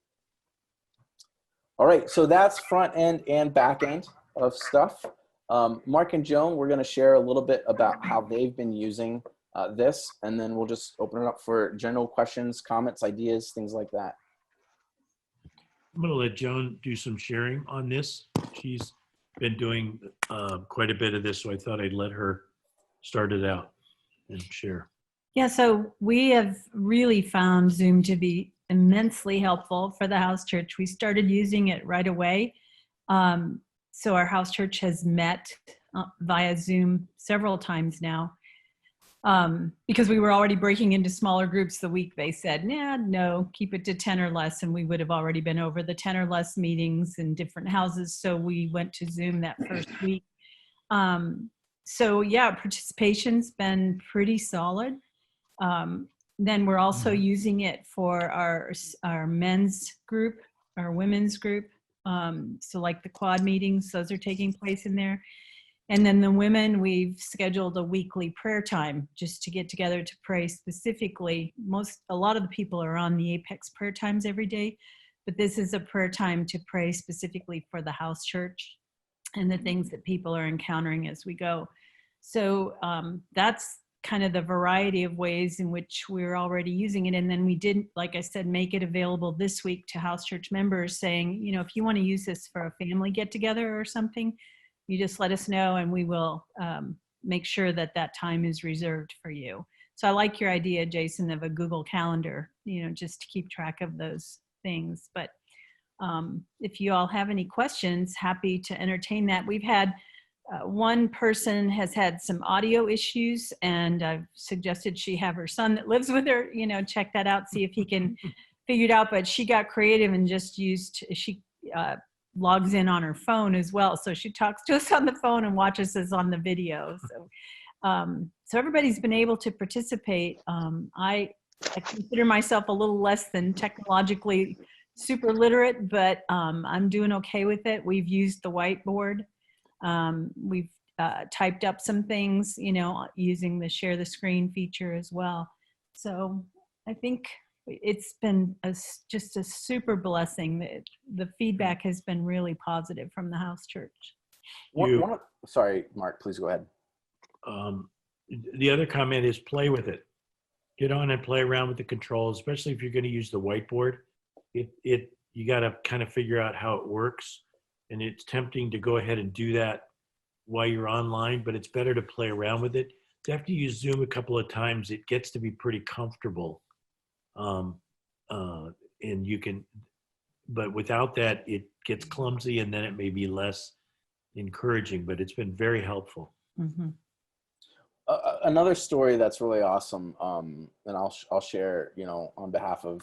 All right, so that's front end and back end of stuff. Mark and Joan, we're gonna share a little bit about how they've been using this, and then we'll just open it up for general questions, comments, ideas, things like that. I'm going to let Joan do some sharing on this. She's been doing quite a bit of this, so I thought I'd let her start it out and share. Yeah, so we have really found Zoom to be immensely helpful for the house church. We started using it right away. So our house church has met via Zoom several times now. Because we were already breaking into smaller groups the week they said, nah, no, keep it to 10 or less. And we would have already been over the 10 or less meetings in different houses. So we went to Zoom that first week. So yeah, participation's been pretty solid. Then we're also using it for our men's group, our women's group. So like the quad meetings, those are taking place in there. And then the women, we've scheduled a weekly prayer time just to get together to pray specifically. A lot of the people are on the Apex prayer times every day, but this is a prayer time to pray specifically for the house church and the things that people are encountering as we go. So that's kind of the variety of ways in which we're already using it. And then we did, like I said, make it available this week to house church members saying, you know, if you want to use this for a family get together or something, you just let us know and we will make sure that that time is reserved for you. So I like your idea, Jason, of a Google Calendar, you know, just to keep track of those things. But if you all have any questions, happy to entertain that. We've had one person has had some audio issues and I've suggested she have her son that lives with her, you know, check that out, see if he can figure it out. But she got creative and just logs in on her phone as well. So she talks to us on the phone and watches us on the video. So, so everybody's been able to participate. I consider myself a little less than technologically super literate, but I'm doing okay with it. We've used the whiteboard. We've typed up some things, you know, using the share the screen feature as well. So I think it's been just a super blessing. The feedback has been really positive from the house church. Sorry, Mark, please go ahead. The other comment is play with it. Get on and play around with the controls, especially if you're going to use the whiteboard. You got to kind of figure out how it works. And it's tempting to go ahead and do that while you're online, but it's better to play around with it. After you use Zoom a couple of times, it gets to be pretty comfortable. And you can, but without that, it gets clumsy and then it may be less encouraging, but it's been very helpful. Mm-hmm. Another story that's really awesome, and I'll share, you know, on behalf of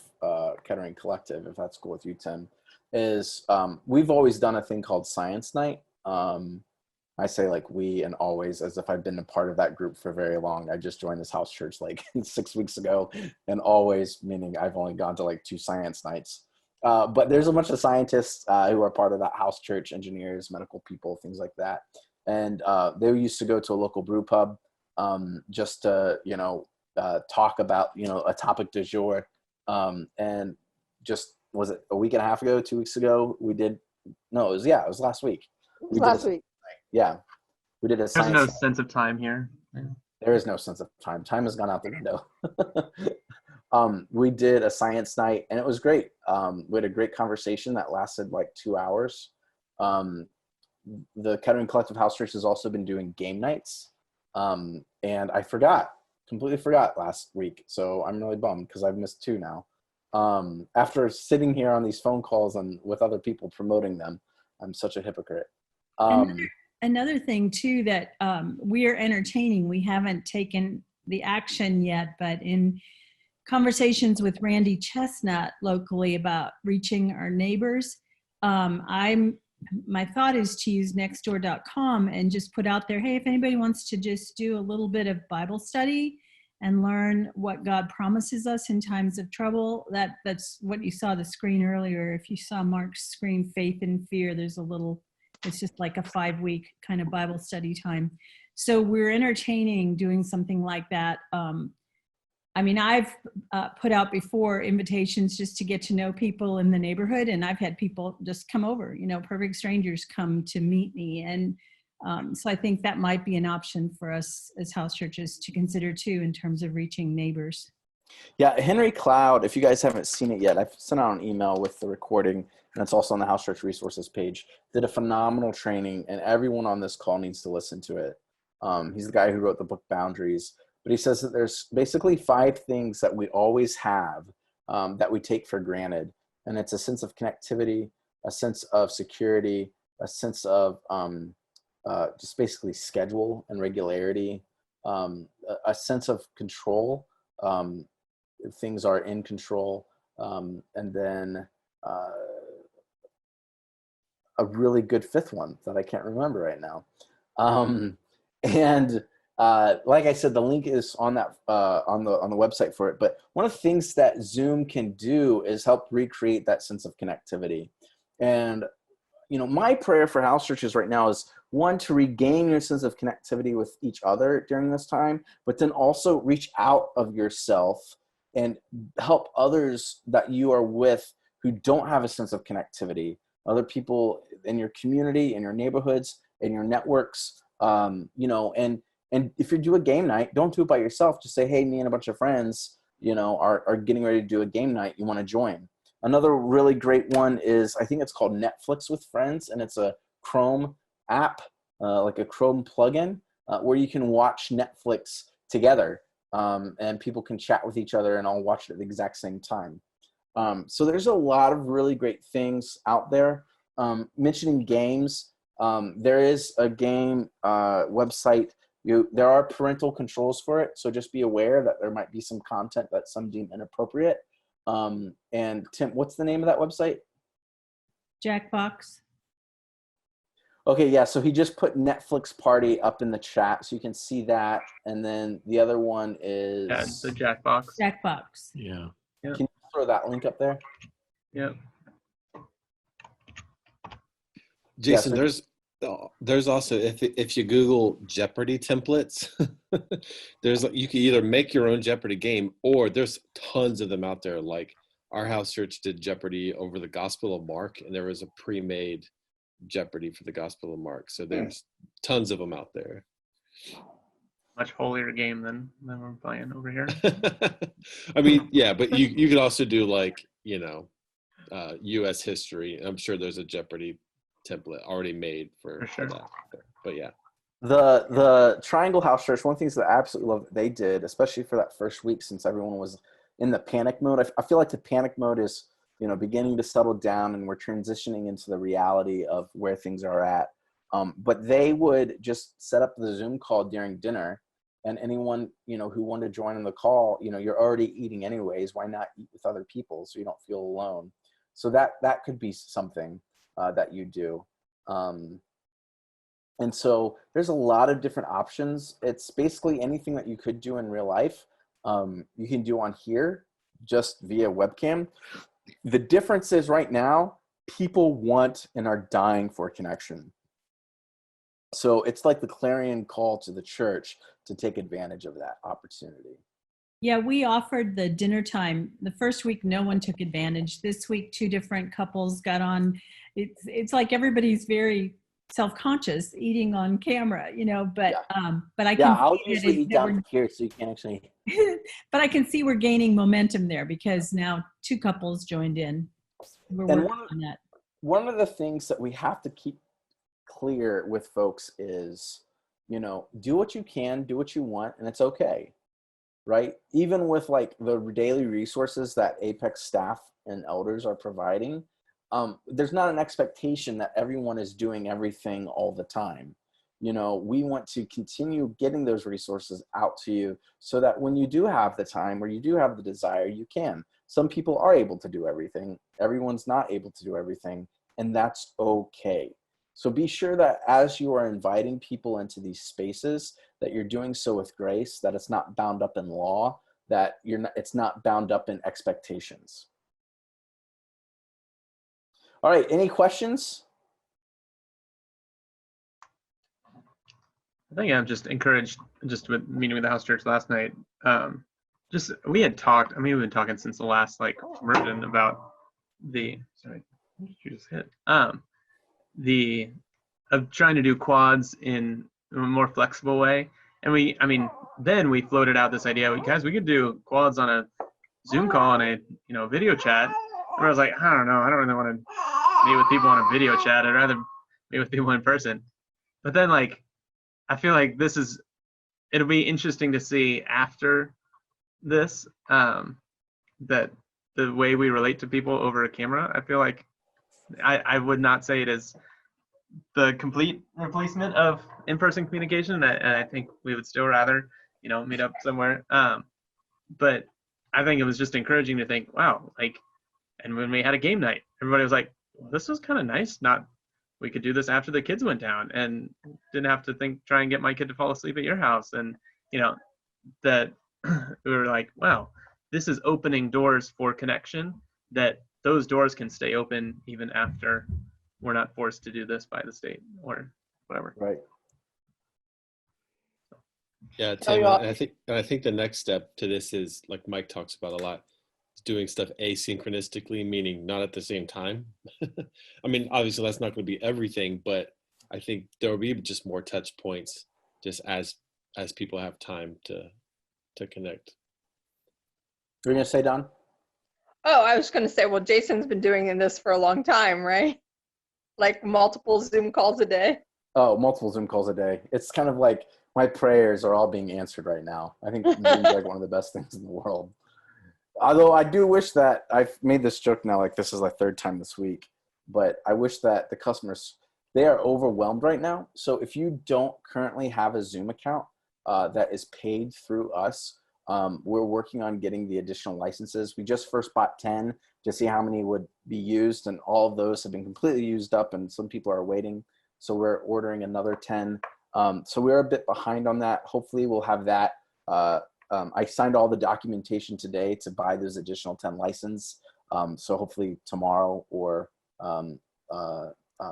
Kettering Collective, if that's cool with you, Tim, is we've always done a thing called Science Night. I say like we and always as if I've been a part of that group for very long. I just joined this house church like 6 weeks ago, and always meaning I've only gone to like 2 science nights. But there's a bunch of scientists who are part of that house church, engineers, medical people, things like that. And they used to go to a local brew pub just to, you know, talk about, you know, a topic du jour. And just, was it a week and a half ago, 2 weeks ago? It was last week. Last week. Yeah. We did a There's science no night. sense of time here. Yeah. There is no sense of time. Time has gone out the window. We did a science night and it was great. We had a great conversation that lasted like 2 hours. The Kettering Collective House Church has also been doing game nights. And I completely forgot last week. So I'm really bummed because I've missed 2 now. After sitting here on these phone calls and with other people promoting them, I'm such a hypocrite. Another thing too that we are entertaining, we haven't taken the action yet, but in conversations with Randy Chestnut locally about reaching our neighbors, my thought is to use nextdoor.com and just put out there, hey, if anybody wants to just do a little bit of Bible study and learn what God promises us in times of trouble. That's what you saw the screen earlier. If you saw Mark's screen, Faith and Fear, there's a little, it's just like a 5-week kind of Bible study time. So we're entertaining doing something like that. I mean, I've put out before invitations just to get to know people in the neighborhood, and I've had people just come over, perfect strangers come to meet me. And so I think that might be an option for us as house churches to consider too, in terms of reaching neighbors. Yeah, Henry Cloud, if you guys haven't seen it yet, I've sent out an email with the recording, and it's also on the House Church Resources page. Did a phenomenal training, and everyone on this call needs to listen to it. He's the guy who wrote the book Boundaries. But he says that there's basically 5 things that we always have that we take for granted. And it's a sense of connectivity, a sense of security, a sense of just basically schedule and regularity, a sense of control. Things are in control. And then a really good 5th one that I can't remember right now. Like I said, the link is on that on the website for it. But one of the things that Zoom can do is help recreate that sense of connectivity. And my prayer for house churches right now is, one, to regain your sense of connectivity with each other during this time, but then also reach out of yourself and help others that you are with who don't have a sense of connectivity, other people in your community, in your neighborhoods, in your networks, and if you do a game night, don't do it by yourself. Just say, hey, me and a bunch of friends, are getting ready to do a game night. You want to join? Another really great one is, I think it's called Netflix with Friends, and it's a Chrome app, like a Chrome plugin, where you can watch Netflix together, and people can chat with each other and all watch it at the exact same time. So there's a lot of really great things out there. Mentioning games, there is a game website. There are parental controls for it, so just be aware that there might be some content that some deem inappropriate. And Tim, what's the name of that website? Jackbox. Okay, yeah, so he just put Netflix Party up in the chat, so you can see that. And then the other one is... Yeah, the Jackbox. Jackbox. Yeah. Yep. Can you throw that link up there? Yep. Jason, Yeah, so there's also, if you Google Jeopardy templates, you can either make your own Jeopardy game, or there's tons of them out there. Like our house church did Jeopardy over the Gospel of Mark, and there was a pre-made Jeopardy for the Gospel of Mark. So there's tons of them out there. Much holier game than we're playing over here. I mean, yeah, but you could also do like, U.S. history. I'm sure there's a Jeopardy template already made for sure. that. But yeah. The Triangle House Church, one of the things that I absolutely love that they did, especially for that first week, since everyone was in the panic mode. I feel like the panic mode is, beginning to settle down, and we're transitioning into the reality of where things are at. But they would just set up the Zoom call during dinner, and anyone, who wanted to join on the call, you're already eating anyways. Why not eat with other people so you don't feel alone? So that could be something that you do. And so there's a lot of different options. It's basically anything that you could do in real life. You can do on here just via webcam. The difference is right now, people want and are dying for connection. So it's like the clarion call to the church to take advantage of that opportunity. Yeah, we offered the dinner time. The first week, no one took advantage. This week, 2 different couples got on. It's like everybody's very self-conscious eating on camera, but I can Yeah, I'll see usually eat down here so you can actually. But I can see we're gaining momentum there because now 2 couples joined in. We're And working on that. One of the things that we have to keep clear with folks is, do what you can, do what you want, and it's okay, right? Even with like the daily resources that Apex staff and elders are providing, there's not an expectation that everyone is doing everything all the time. We want to continue getting those resources out to you so that when you do have the time or you do have the desire, you can. Some people are able to do everything. Everyone's not able to do everything, and that's okay. So be sure that as you are inviting people into these spaces, that you're doing so with grace, that it's not bound up in law, that it's not bound up in expectations. All right, any questions? I think I'm just encouraged, just with meeting with the house church last night. We had talked. I mean, we've been talking since the last conversion about sorry, what did you just hit? Of trying to do quads in a more flexible way. And then we floated out this idea, guys, we could do quads on a Zoom call and a video chat. And I was like, I don't know, I don't really want to meet with people on a video chat. I'd rather meet with people in person. But then I feel like it'll be interesting to see after this, that the way we relate to people over a camera, I feel like I would not say it is the complete replacement of in-person communication. And I think we would still rather, meet up somewhere. But I think it was just encouraging to think, wow, and when we had a game night, everybody was like, well, this was kind of nice. We could do this after the kids went down and didn't have to try and get my kid to fall asleep at your house. And, that we were like, wow, this is opening doors for connection, that those doors can stay open even after we're not forced to do this by the state or whatever. Right. Yeah, Tim, and I think the next step to this is, like Mike talks about a lot, is doing stuff asynchronistically, meaning not at the same time. I mean, obviously that's not going to be everything, but I think there will be just more touch points just as people have time to connect. What are you going to say, Don? Oh, I was going to say, well, Jason's been doing this for a long time, right? Like multiple Zoom calls a day. Oh, multiple Zoom calls a day. It's kind of like my prayers are all being answered right now. I think Zoom's like one of the best things in the world. Although I do wish that, I've made this joke now, this is the third time this week, but I wish that the customers, they are overwhelmed right now. So if you don't currently have a Zoom account that is paid through us, we're working on getting the additional licenses. We just first bought 10 to see how many would be used, and all of those have been completely used up and some people are waiting. So we're ordering another 10. So we're a bit behind on that. Hopefully we'll have that. I signed all the documentation today to buy those additional 10 licenses. So hopefully tomorrow or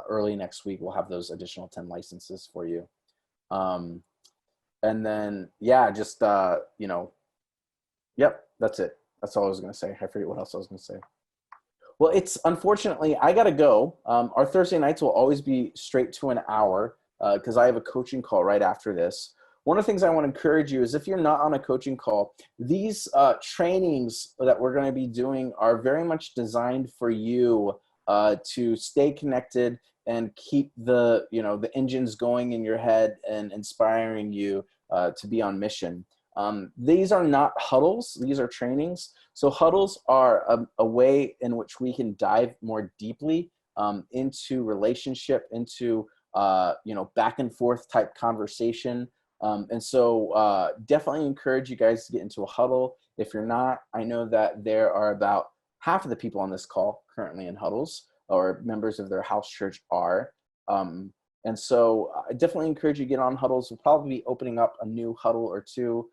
early next week, we'll have those additional 10 licenses for you. And then, yeah, just, yep, that's it. That's all I was going to say. I forget what else I was going to say. Well, it's unfortunately, I got to go. Our Thursday nights will always be straight to an hour because I have a coaching call right after this. One of the things I want to encourage you is if you're not on a coaching call, these trainings that we're going to be doing are very much designed for you to stay connected and keep the engines going in your head and inspiring you to be on mission. These are not huddles, these are trainings. So huddles are a way in which we can dive more deeply into relationship, into back and forth type conversation. And so definitely encourage you guys to get into a huddle. If you're not, I know that there are about half of the people on this call currently in huddles, or members of their house church are. And so I definitely encourage you to get on huddles. We'll probably be opening up a new huddle or two,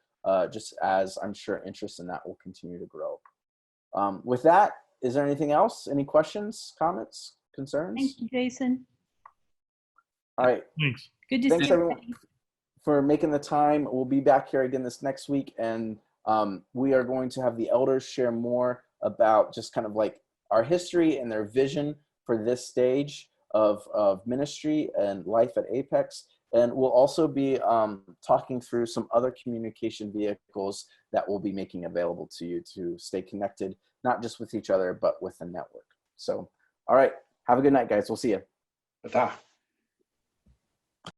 just as I'm sure interest in that will continue to grow. With that, is there anything else? Any questions, comments, concerns? Thank you, Jason. All right. Thanks. Good to Thanks see everyone everybody. for making the time. We'll be back here again this next week, and we are going to have the elders share more about just kind of like our history and their vision for this stage of ministry and life at Apex. And we'll also be talking through some other communication vehicles that we'll be making available to you to stay connected, not just with each other, but with the network. So, all right. Have a good night, guys. We'll see you. Ta-ta.